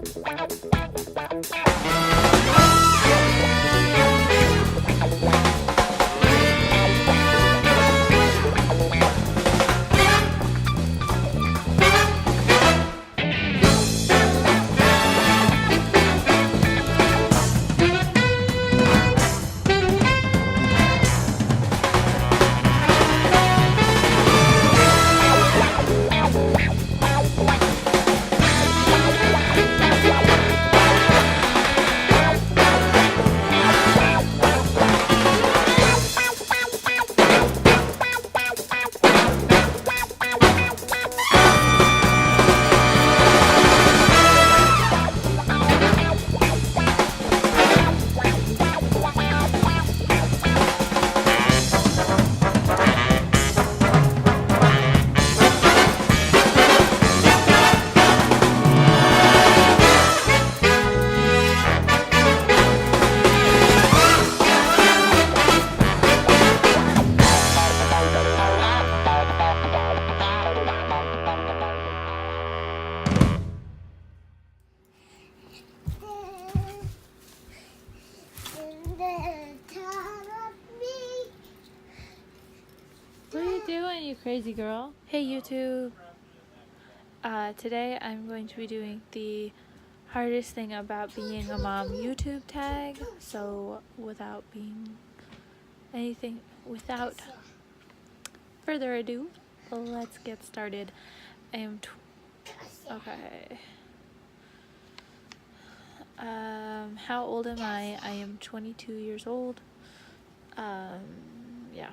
What are you doing, you crazy girl? Hey YouTube! Today I'm going to be doing the hardest thing about being a mom YouTube tag. So without further ado, let's get started. Okay. How old am I? I am 22 years old. Yeah.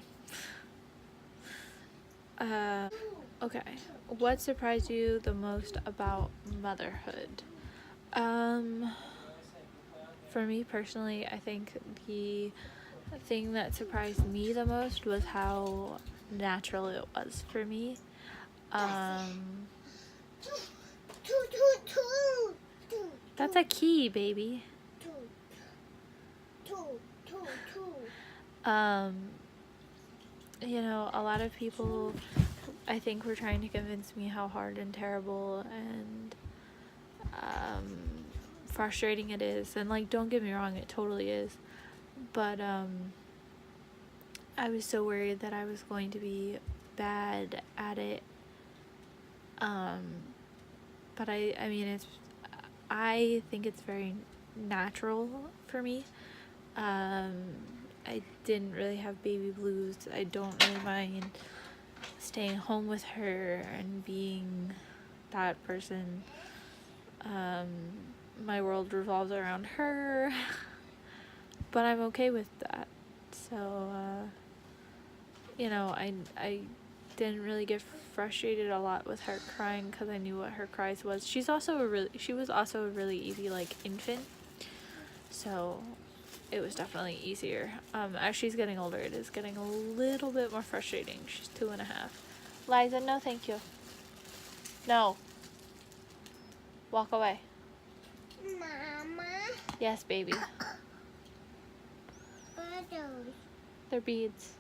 Okay. What surprised you the most about motherhood? For me personally, I think the thing that surprised me the most was how natural it was for me. That's a key, baby. You know, a lot of people, I think, were trying to convince me how hard and terrible and frustrating it is. And, like, don't get me wrong, it totally is. But I was so worried that I was going to be bad at it. But I mean, I think it's very natural for me. I didn't really have baby blues. I don't really mind staying home with her and being that person. My world revolves around her, but I'm okay with that. So, you know, I didn't really get frustrated a lot with her crying because I knew what her cries was. She was also a really easy, like, infant, so it was definitely easier. As she's getting older, it is getting a little bit more frustrating. She's 2.5. Liza, no thank you. No. Walk away. Mama? Yes, baby. What are those? They're beads.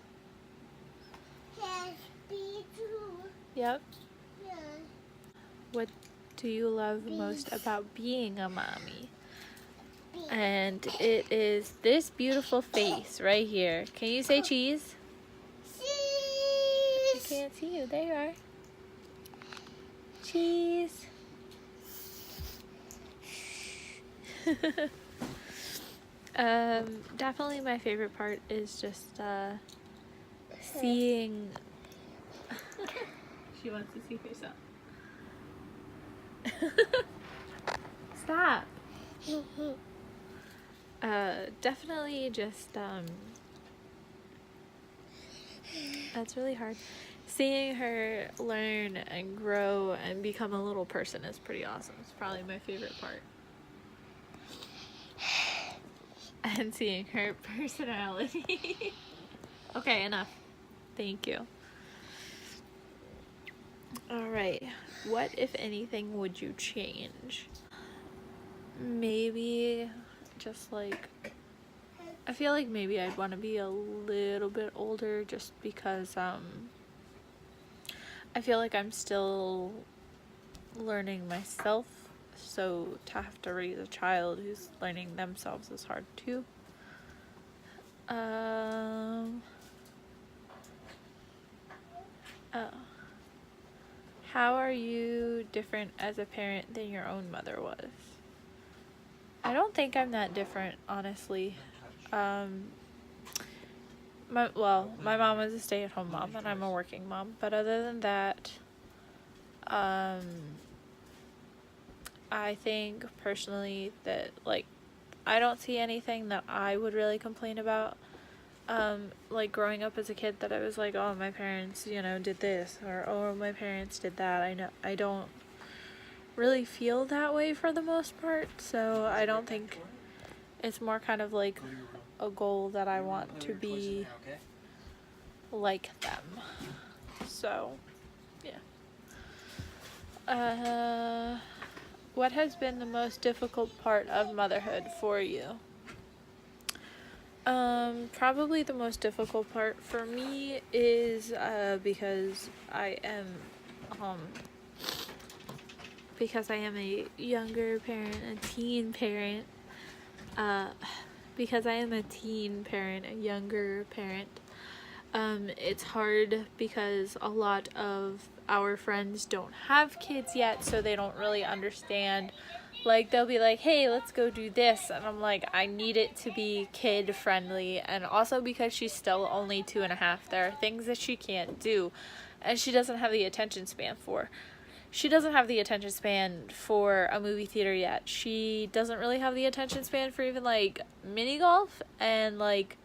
Yes, beads. Yep. Yes. What do you love Beads. most about being a mommy? Beads. And it is this beautiful face right here. Can you say cheese? I Cheese. can't see you. There you are. Cheese. Definitely my favorite part is just seeing. She wants to see herself. Stop. Definitely just that's really hard. Seeing her learn and grow and become a little person is pretty awesome. It's probably my favorite part. And seeing her personality. Okay, enough. Thank you. Alright. What, if anything, would you change? Maybe just like, I feel like maybe I'd want to be a little bit older just because I feel like I'm still learning myself So to have to raise a child who's learning themselves is hard too. Oh. How are you different as a parent than your own mother was? I don't think I'm that different, honestly. My mom was a stay-at-home mom and I'm a working mom, but other than that, I think personally that, like, I don't see anything that I would really complain about. Like growing up as a kid that I was like, oh, my parents, you know, did this, or oh, my parents did that. I don't really feel that way for the most part, so I don't think it's more kind of like a goal that I want to be like them. So, yeah. What has been the most difficult part of motherhood for you? Probably the most difficult part for me is, because I am a younger parent, a teen parent, because I am a teen parent, a younger parent, it's hard because a lot of our friends don't have kids yet, so they don't really understand. Like, they'll be like, hey, let's go do this, and I'm like, I need it to be kid friendly, and also because she's still only 2.5, there are things that she can't do, and she doesn't have the attention span for. She doesn't have the attention span for a movie theater yet. She doesn't really have the attention span for even, like, mini golf, and, like,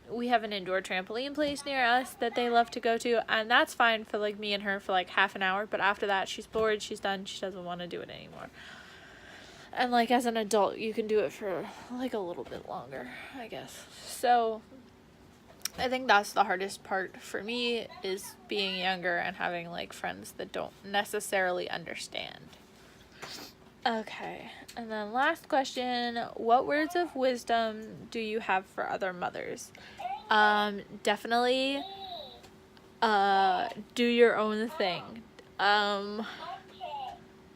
we have an indoor trampoline place near us that they love to go to, and that's fine for, like, me and her for, like, half an hour, but after that, she's bored, she's done, she doesn't want to do it anymore. And, like, as an adult, you can do it for, like, a little bit longer, I guess. So, I think that's the hardest part for me, is being younger and having, like, friends that don't necessarily understand. Okay, and then last question, what words of wisdom do you have for other mothers? Definitely, do your own thing.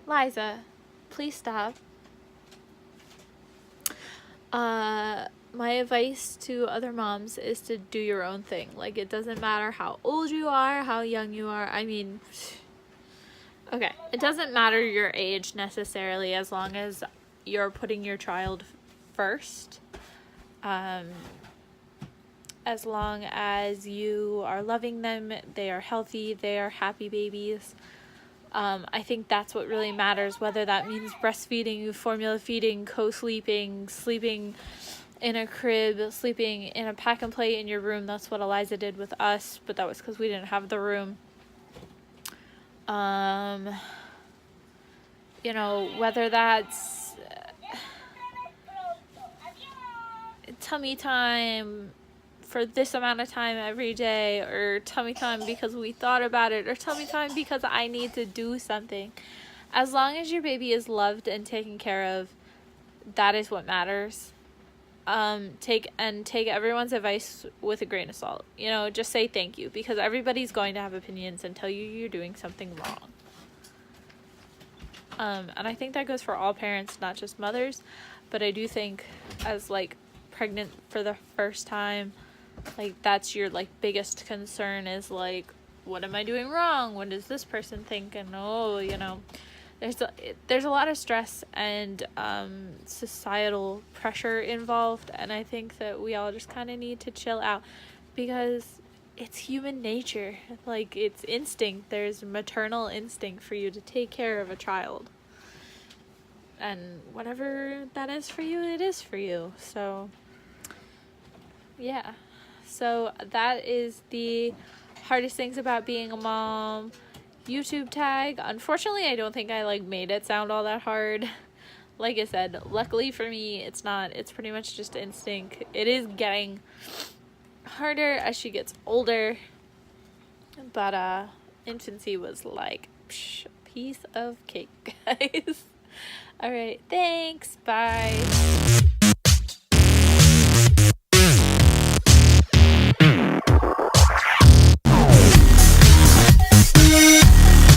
Liza, please stop. My advice to other moms is to do your own thing. Like, it doesn't matter how old you are, how young you are. I mean, okay, it doesn't matter your age necessarily, as long as you're putting your child first. As long as you are loving them, they are healthy, they are happy babies. I think that's what really matters, whether that means breastfeeding, formula feeding, co-sleeping, sleeping in a crib, sleeping in a pack and play in your room. That's what Eliza did with us, but that was because we didn't have the room. You know, whether that's tummy time for this amount of time every day, or tummy time because we thought about it, or tummy time because I need to do something. As long as your baby is loved and taken care of, that is what matters. Take everyone's advice with a grain of salt. You know, just say thank you, because everybody's going to have opinions and tell you you're doing something wrong. And I think that goes for all parents, not just mothers, but I do think as, like, pregnant for the first time, like, that's your, like, biggest concern is, like, what am I doing wrong? What does this person think? And, oh, you know, there's a lot of stress and societal pressure involved, and I think that we all just kind of need to chill out, because it's human nature. Like, it's instinct. There's maternal instinct for you to take care of a child, and whatever that is for you, it is for you. So yeah, so that is the hardest things about being a mom YouTube tag. Unfortunately, I don't think I, like, made it sound all that hard. Like I said, luckily for me, it's not. It's pretty much just instinct. It is getting harder as she gets older, but infancy was like piece of cake, guys. All right, thanks, bye.